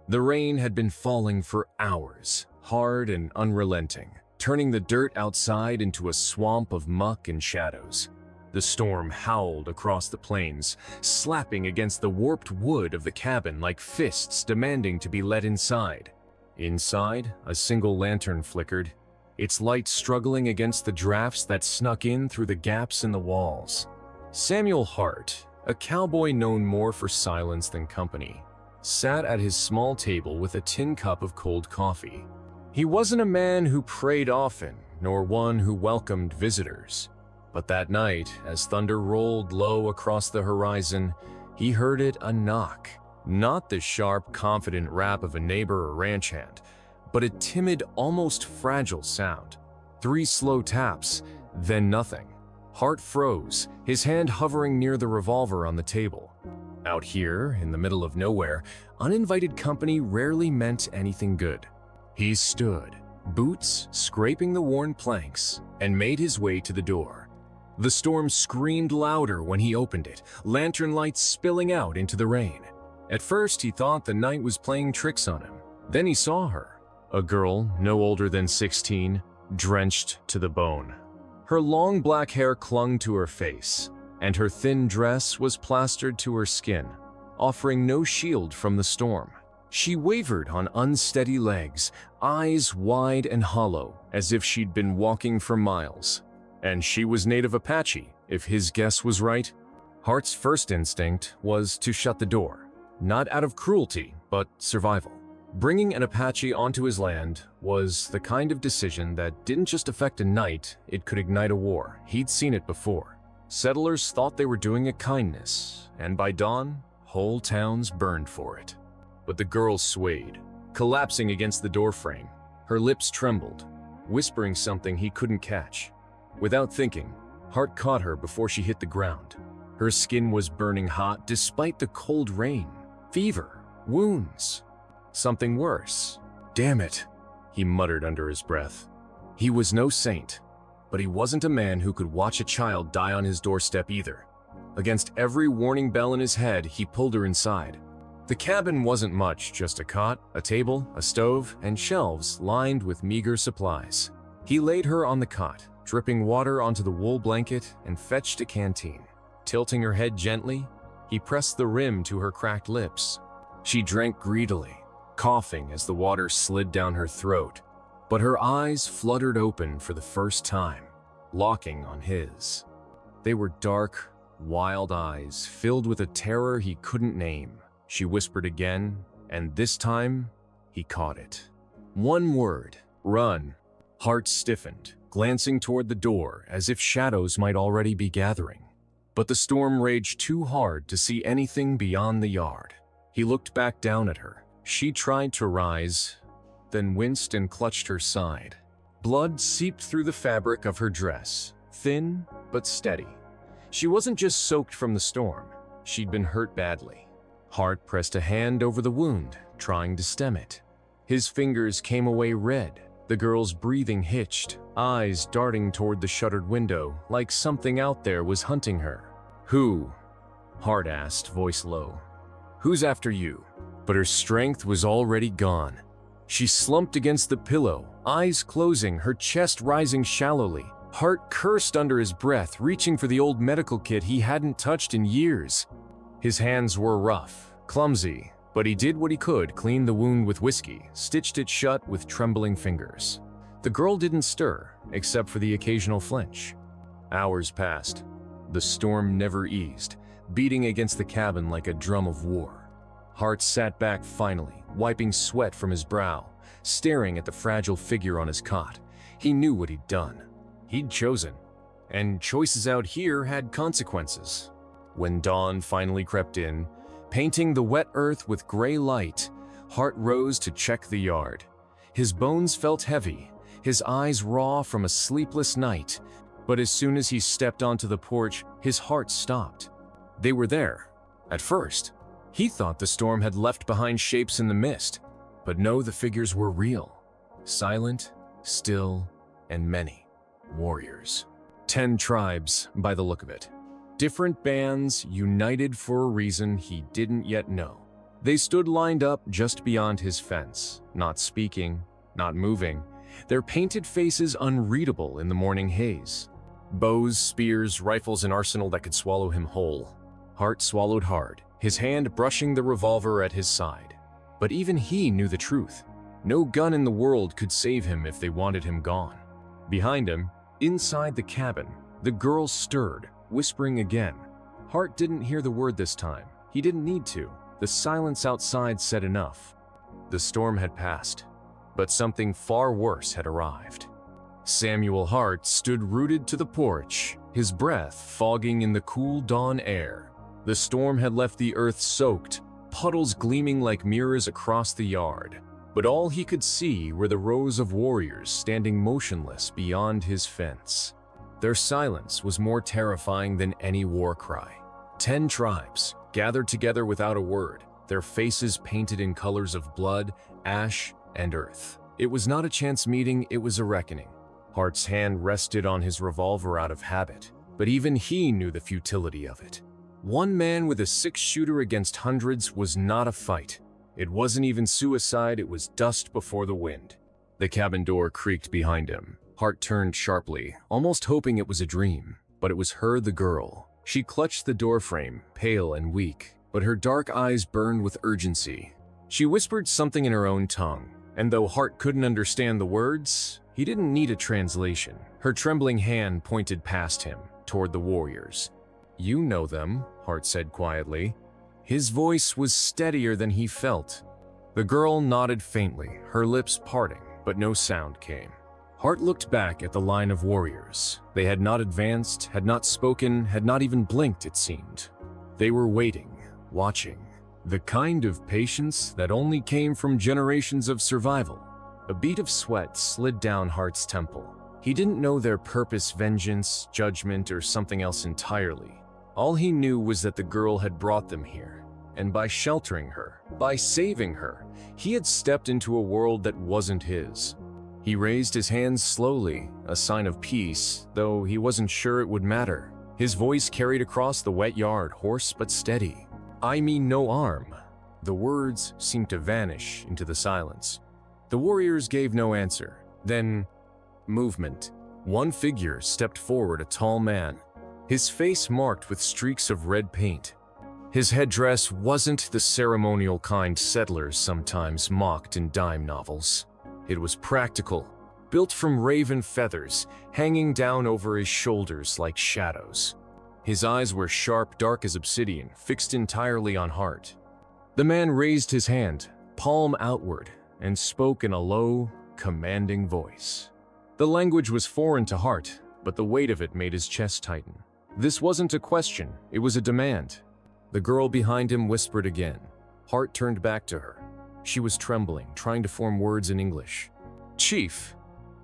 The rain had been falling for hours, hard and unrelenting, turning the dirt outside into a swamp of muck and shadows. The storm howled across the plains, slapping against the warped wood of the cabin like fists demanding to be let inside. Inside, a single lantern flickered, its light struggling against the drafts that snuck in through the gaps in the walls. Samuel Hart, a cowboy known more for silence than company, sat at his small table with a tin cup of cold coffee. He wasn't a man who prayed often, nor one who welcomed visitors. But that night, as thunder rolled low across the horizon, he heard it a knock. Not the sharp, confident rap of a neighbor or ranch hand, but a timid, almost fragile sound. 3 slow taps, then nothing. Hart froze, his hand hovering near the revolver on the table. Out here, in the middle of nowhere, uninvited company rarely meant anything good. He stood, boots scraping the worn planks, and made his way to the door. The storm screamed louder when he opened it, lantern lights spilling out into the rain. At first, he thought the night was playing tricks on him. Then he saw her, a girl no older than 16, drenched to the bone. Her long black hair clung to her face, and her thin dress was plastered to her skin, offering no shield from the storm. She wavered on unsteady legs, eyes wide and hollow, as if she'd been walking for miles. And she was native Apache, if his guess was right. Hart's first instinct was to shut the door, not out of cruelty, but survival. Bringing an Apache onto his land was the kind of decision that didn't just affect a night, it could ignite a war. He'd seen it before. Settlers thought they were doing a kindness, and by dawn, whole towns burned for it. But the girl swayed, collapsing against the doorframe. Her lips trembled, whispering something he couldn't catch. Without thinking, Hart caught her before she hit the ground. Her skin was burning hot despite the cold rain. Fever, wounds, something worse. Damn it, he muttered under his breath. He was no saint, but he wasn't a man who could watch a child die on his doorstep either. Against every warning bell in his head, he pulled her inside. The cabin wasn't much, just a cot, a table, a stove, and shelves lined with meager supplies. He laid her on the cot, dripping water onto the wool blanket, and fetched a canteen. Tilting her head gently, he pressed the rim to her cracked lips. She drank greedily, coughing as the water slid down her throat, but her eyes fluttered open for the first time, locking on his. They were dark, wild eyes, filled with a terror he couldn't name. She whispered again, and this time, he caught it. One word, run. Hart stiffened, glancing toward the door as if shadows might already be gathering. But the storm raged too hard to see anything beyond the yard. He looked back down at her. She tried to rise, then winced and clutched her side. Blood seeped through the fabric of her dress, thin but steady. She wasn't just soaked from the storm, she'd been hurt badly. Hart pressed a hand over the wound, trying to stem it. His fingers came away red. The girl's breathing hitched, eyes darting toward the shuttered window, like something out there was hunting her. Who? Hart asked, voice low. Who's after you? But her strength was already gone. She slumped against the pillow, eyes closing, her chest rising shallowly. Hart cursed under his breath, reaching for the old medical kit he hadn't touched in years. His hands were rough, clumsy, but he did what he could, cleaned the wound with whiskey, stitched it shut with trembling fingers. The girl didn't stir, except for the occasional flinch. Hours passed. The storm never eased, beating against the cabin like a drum of war. Hart sat back finally, wiping sweat from his brow, staring at the fragile figure on his cot. He knew what he'd done. He'd chosen. And choices out here had consequences. When dawn finally crept in, painting the wet earth with gray light, Hart rose to check the yard. His bones felt heavy, his eyes raw from a sleepless night, but as soon as he stepped onto the porch, his heart stopped. They were there. At first, he thought the storm had left behind shapes in the mist, but no, the figures were real. Silent, still, and many. Warriors. 10 tribes, by the look of it. Different bands united for a reason he didn't yet know. They stood lined up just beyond his fence, not speaking, not moving, their painted faces unreadable in the morning haze. Bows, spears, rifles, an arsenal that could swallow him whole. Hart swallowed hard, his hand brushing the revolver at his side. But even he knew the truth. No gun in the world could save him if they wanted him gone. Behind him, inside the cabin, the girl stirred, whispering again. Hart didn't hear the word this time. He didn't need to. The silence outside said enough. The storm had passed, but something far worse had arrived. Samuel Hart stood rooted to the porch, his breath fogging in the cool dawn air. The storm had left the earth soaked, puddles gleaming like mirrors across the yard. But all he could see were the rows of warriors standing motionless beyond his fence. Their silence was more terrifying than any war cry. 10 tribes, gathered together without a word, their faces painted in colors of blood, ash, and earth. It was not a chance meeting, it was a reckoning. Hart's hand rested on his revolver out of habit, but even he knew the futility of it. One man with a 6-shooter against hundreds was not a fight. It wasn't even suicide, it was dust before the wind. The cabin door creaked behind him. Hart turned sharply, almost hoping it was a dream, but it was her, the girl. She clutched the doorframe, pale and weak, but her dark eyes burned with urgency. She whispered something in her own tongue, and though Hart couldn't understand the words, he didn't need a translation. Her trembling hand pointed past him, toward the warriors. "You know them," Hart said quietly. His voice was steadier than he felt. The girl nodded faintly, her lips parting, but no sound came. Hart looked back at the line of warriors. They had not advanced, had not spoken, had not even blinked, it seemed. They were waiting, watching. The kind of patience that only came from generations of survival. A bead of sweat slid down Hart's temple. He didn't know their purpose, vengeance, judgment, or something else entirely. All he knew was that the girl had brought them here, and by sheltering her, by saving her, he had stepped into a world that wasn't his. He raised his hands slowly, a sign of peace, though he wasn't sure it would matter. His voice carried across the wet yard, hoarse but steady. "I mean no harm." The words seemed to vanish into the silence. The warriors gave no answer. Then, movement. One figure stepped forward, a tall man, his face marked with streaks of red paint. His headdress wasn't the ceremonial kind settlers sometimes mocked in dime novels. It was practical, built from raven feathers, hanging down over his shoulders like shadows. His eyes were sharp, dark as obsidian, fixed entirely on Hart. The man raised his hand, palm outward, and spoke in a low, commanding voice. The language was foreign to Hart, but the weight of it made his chest tighten. This wasn't a question, it was a demand. The girl behind him whispered again. Hart turned back to her. She was trembling, trying to form words in English. "Chief,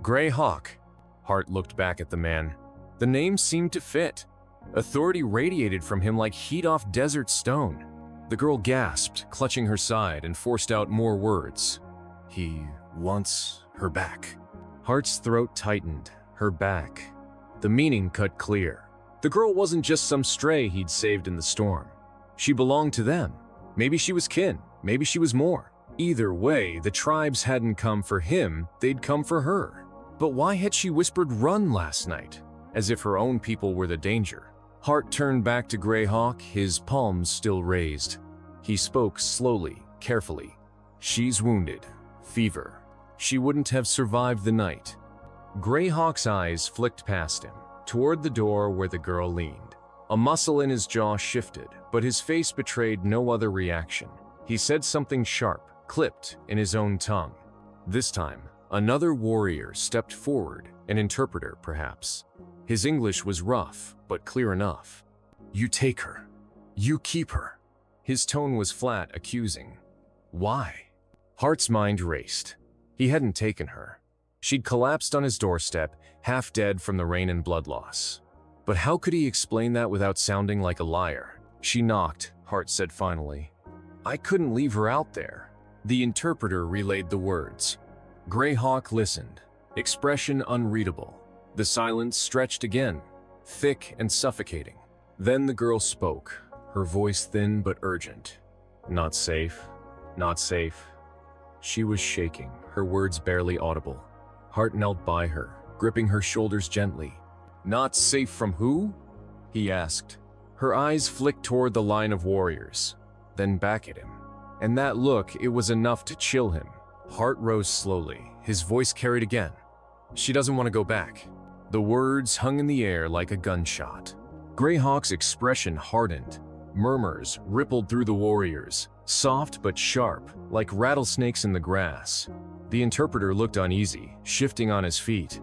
Gray Hawk." Hart looked back at the man. The name seemed to fit. Authority radiated from him like heat off desert stone. The girl gasped, clutching her side, and forced out more words. "He wants her back." Hart's throat tightened. Her back. The meaning cut clear. The girl wasn't just some stray he'd saved in the storm. She belonged to them. Maybe she was kin, maybe she was more. Either way, the tribes hadn't come for him, they'd come for her. But why had she whispered "run" last night? As if her own people were the danger. Hart turned back to Gray Hawk, his palms still raised. He spoke slowly, carefully. "She's wounded. Fever. She wouldn't have survived the night." Gray Hawk's eyes flicked past him, toward the door where the girl leaned. A muscle in his jaw shifted, but his face betrayed no other reaction. He said something sharp, clipped in his own tongue. This time, another warrior stepped forward, an interpreter perhaps. His English was rough, but clear enough. "You take her. You keep her." His tone was flat, accusing. Why? Hart's mind raced. He hadn't taken her. She'd collapsed on his doorstep, half dead from the rain and blood loss. But how could he explain that without sounding like a liar? "She knocked," Hart said finally. "I couldn't leave her out there." The interpreter relayed the words. Gray Hawk listened, expression unreadable. The silence stretched again, thick and suffocating. Then the girl spoke, her voice thin but urgent. Not safe. Not safe. She was shaking, her words barely audible. Hart knelt by her, gripping her shoulders gently. Not safe from who? He asked. Her eyes flicked toward the line of warriors, then back at him. And that look, it was enough to chill him. Hart rose slowly, his voice carried again. She doesn't want to go back. The words hung in the air like a gunshot. Greyhawk's expression hardened. Murmurs rippled through the warriors, soft but sharp, like rattlesnakes in the grass. The interpreter looked uneasy, shifting on his feet.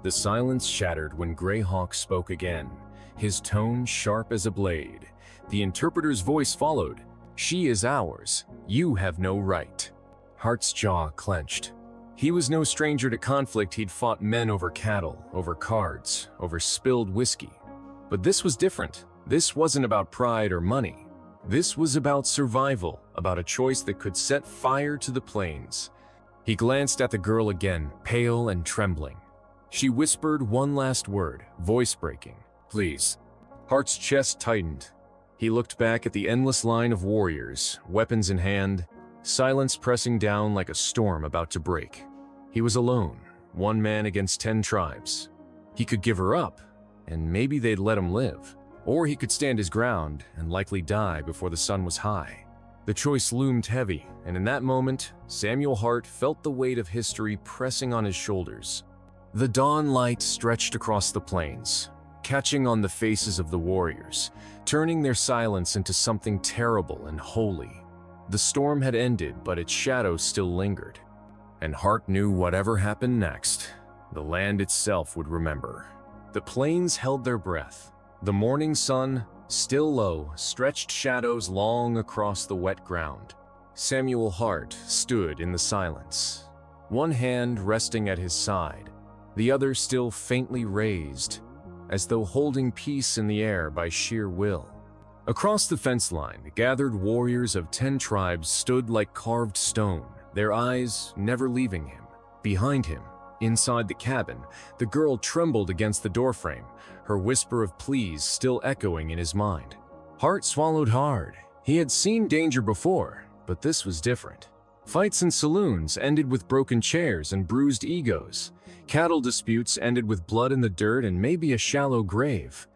The silence shattered when Greyhawk spoke again, his tone sharp as a blade. The interpreter's voice followed. She is ours. You have no right. Hart's jaw clenched. He was no stranger to conflict. He'd fought men over cattle, over cards, over spilled whiskey. But this was different. This wasn't about pride or money. This was about survival, about a choice that could set fire to the plains. He glanced at the girl again, pale and trembling. She whispered one last word, voice breaking. Please. Hart's chest tightened. He looked back at the endless line of warriors, weapons in hand, silence pressing down like a storm about to break. He was alone, one man against 10 tribes. He could give her up, and maybe they'd let him live. Or he could stand his ground and likely die before the sun was high. The choice loomed heavy, and in that moment, Samuel Hart felt the weight of history pressing on his shoulders. The dawn light stretched across the plains, catching on the faces of the warriors, turning their silence into something terrible and holy. The storm had ended, but its shadow still lingered. And Hart knew whatever happened next, the land itself would remember. The plains held their breath. The morning sun, still low, stretched shadows long across the wet ground. Samuel Hart stood in the silence, one hand resting at his side, the other still faintly raised, as though holding peace in the air by sheer will. Across the fence line, gathered warriors of 10 tribes stood like carved stone, their eyes never leaving him. Behind him, inside the cabin, the girl trembled against the doorframe, her whisper of pleas still echoing in his mind. Hart swallowed hard. He had seen danger before, but this was different. Fights in saloons ended with broken chairs and bruised egos. Cattle disputes ended with blood in the dirt and maybe a shallow grave.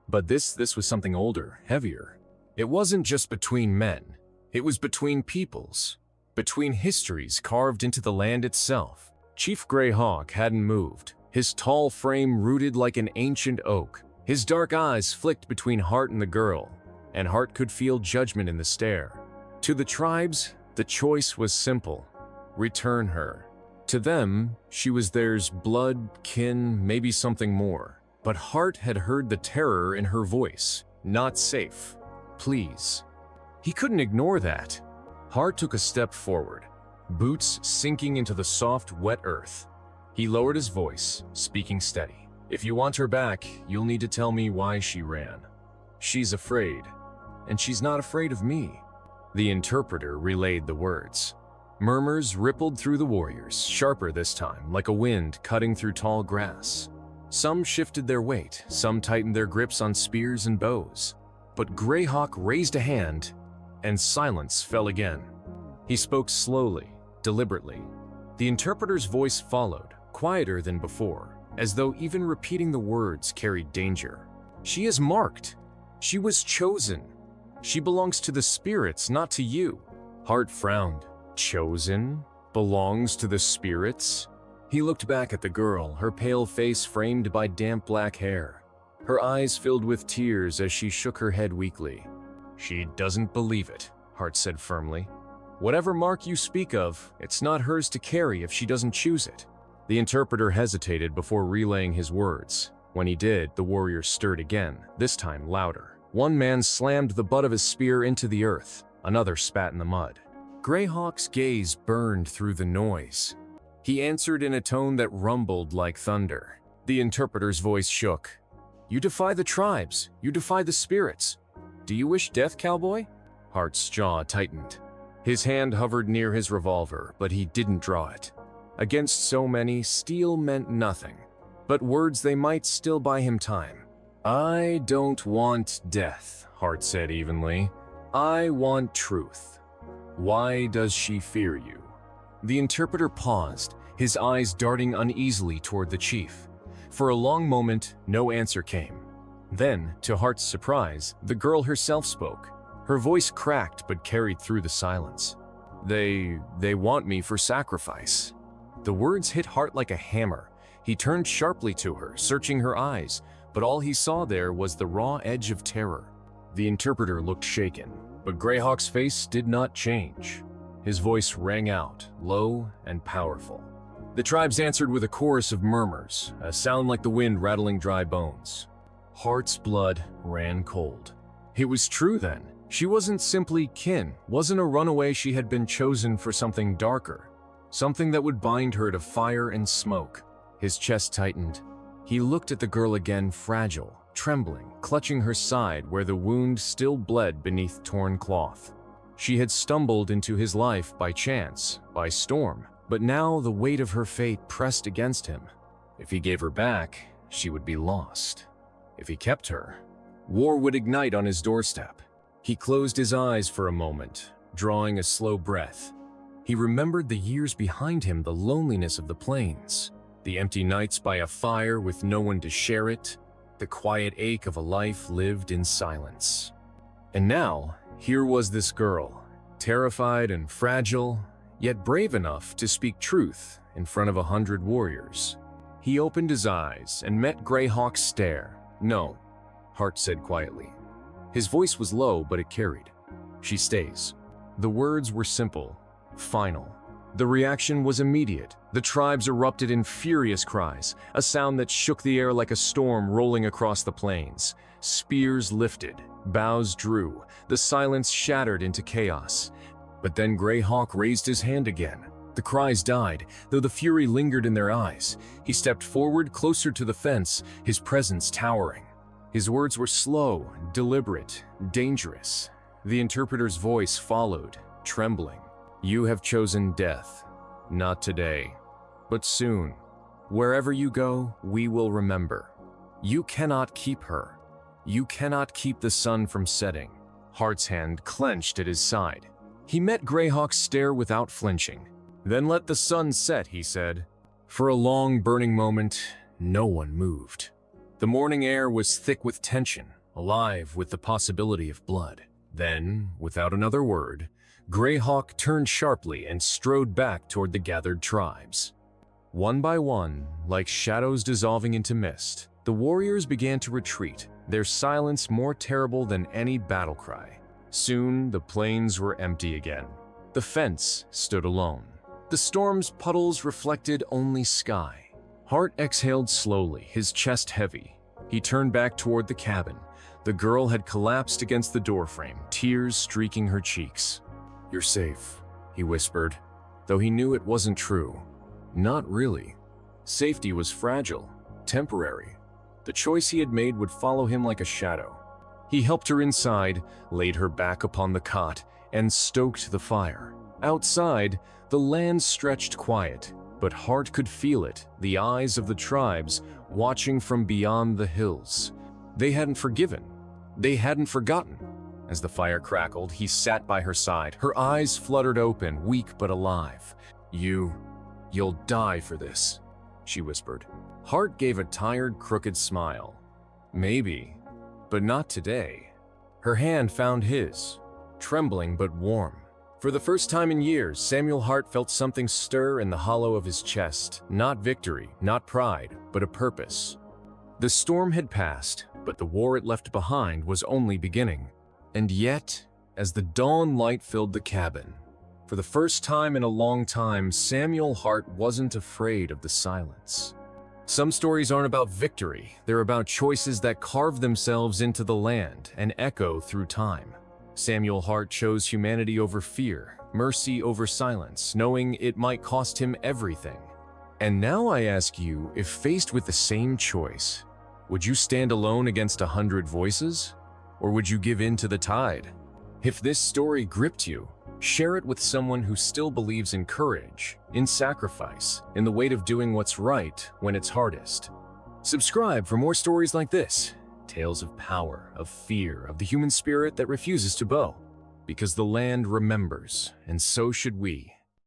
But this was something older, heavier. It wasn't just between men. It was between peoples, between histories carved into the land itself. Chief Greyhawk hadn't moved, his tall frame rooted like an ancient oak. His dark eyes flicked between Hart and the girl, and Hart could feel judgment in the stare. To the tribes, the choice was simple. Return her. To them, she was theirs, blood, kin, maybe something more. But Hart had heard the terror in her voice. Not safe. Please. He couldn't ignore that. Hart took a step forward, boots sinking into the soft, wet earth. He lowered his voice, speaking steady. If you want her back, you'll need to tell me why she ran. She's afraid, and she's not afraid of me. The interpreter relayed the words. Murmurs rippled through the warriors, sharper this time, like a wind cutting through tall grass. Some shifted their weight, some tightened their grips on spears and bows. But Greyhawk raised a hand, and silence fell again. He spoke slowly, deliberately. The interpreter's voice followed, quieter than before, as though even repeating the words carried danger. She is marked. She was chosen. She belongs to the spirits, not to you. Hart frowned. Chosen? Belongs to the spirits? He looked back at the girl, her pale face framed by damp black hair. Her eyes filled with tears as she shook her head weakly. She doesn't believe it, Hart said firmly. Whatever mark you speak of, it's not hers to carry if she doesn't choose it. The interpreter hesitated before relaying his words. When he did, the warrior stirred again, this time louder. One man slammed the butt of his spear into the earth. Another spat in the mud. Greyhawk's gaze burned through the noise. He answered in a tone that rumbled like thunder. The interpreter's voice shook. You defy the tribes. You defy the spirits. Do you wish death, Cowboy? Hart's jaw tightened. His hand hovered near his revolver, but he didn't draw it. Against so many, steel meant nothing. But words, they might still buy him time. I don't want death, Hart said evenly. I want truth. Why does she fear you? The interpreter paused, his eyes darting uneasily toward the chief. For a long moment, no answer came. Then, to Hart's surprise, the girl herself spoke. Her voice cracked but carried through the silence. They want me for sacrifice." The words hit Hart like a hammer. He turned sharply to her, searching her eyes, but all he saw there was the raw edge of terror. The interpreter looked shaken, but Greyhawk's face did not change. His voice rang out, low and powerful. The tribes answered with a chorus of murmurs, a sound like the wind rattling dry bones. Hart's blood ran cold. It was true then. She wasn't simply kin, wasn't a runaway. She had been chosen for something darker, something that would bind her to fire and smoke. His chest tightened. He looked at the girl again, fragile, trembling, clutching her side where the wound still bled beneath torn cloth. She had stumbled into his life by chance, by storm, but now the weight of her fate pressed against him. If he gave her back, she would be lost. If he kept her, war would ignite on his doorstep. He closed his eyes for a moment, drawing a slow breath. He remembered the years behind him, the loneliness of the plains, the empty nights by a fire with no one to share it, the quiet ache of a life lived in silence. And now, here was this girl, terrified and fragile, yet brave enough to speak truth in front of 100 warriors. He opened his eyes and met Greyhawk's stare. "No," Hart said quietly. His voice was low, but it carried. "She stays." The words were simple, final. The reaction was immediate. The tribes erupted in furious cries, a sound that shook the air like a storm rolling across the plains. Spears lifted, bows drew, the silence shattered into chaos. But then Greyhawk raised his hand again. The cries died, though the fury lingered in their eyes. He stepped forward, closer to the fence, his presence towering. His words were slow, deliberate, dangerous. The interpreter's voice followed, trembling. "You have chosen death. Not today, but soon. Wherever you go, we will remember. You cannot keep her. You cannot keep the sun from setting." Hart's hand clenched at his side. He met Greyhawk's stare without flinching. "Then let the sun set," he said. For a long, burning moment, no one moved. The morning air was thick with tension, alive with the possibility of blood. Then, without another word, Greyhawk turned sharply and strode back toward the gathered tribes. One by one, like shadows dissolving into mist, the warriors began to retreat, their silence more terrible than any battle cry. Soon, the plains were empty again. The fence stood alone. The storm's puddles reflected only sky. Hart exhaled slowly, his chest heavy. He turned back toward the cabin. The girl had collapsed against the doorframe, tears streaking her cheeks. "You're safe," he whispered, though he knew it wasn't true. Not really. Safety was fragile, temporary. The choice he had made would follow him like a shadow. He helped her inside, laid her back upon the cot, and stoked the fire. Outside, the land stretched quiet, but Hart could feel it, the eyes of the tribes watching from beyond the hills. They hadn't forgiven. They hadn't forgotten. As the fire crackled, he sat by her side, her eyes fluttered open, weak but alive. You'll die for this," she whispered. Hart gave a tired, crooked smile. "Maybe, but not today." Her hand found his, trembling but warm. For the first time in years, Samuel Hart felt something stir in the hollow of his chest. Not victory, not pride, but a purpose. The storm had passed, but the war it left behind was only beginning. And yet, as the dawn light filled the cabin, for the first time in a long time, Samuel Hart wasn't afraid of the silence. Some stories aren't about victory, they're about choices that carve themselves into the land and echo through time. Samuel Hart chose humanity over fear, mercy over silence, knowing it might cost him everything. And now I ask you, if faced with the same choice, would you stand alone against 100 voices? Or would you give in to the tide? If this story gripped you, share it with someone who still believes in courage, in sacrifice, in the weight of doing what's right when it's hardest. Subscribe for more stories like this. Tales of power, of fear, of the human spirit that refuses to bow. because the land remembers, and so should we.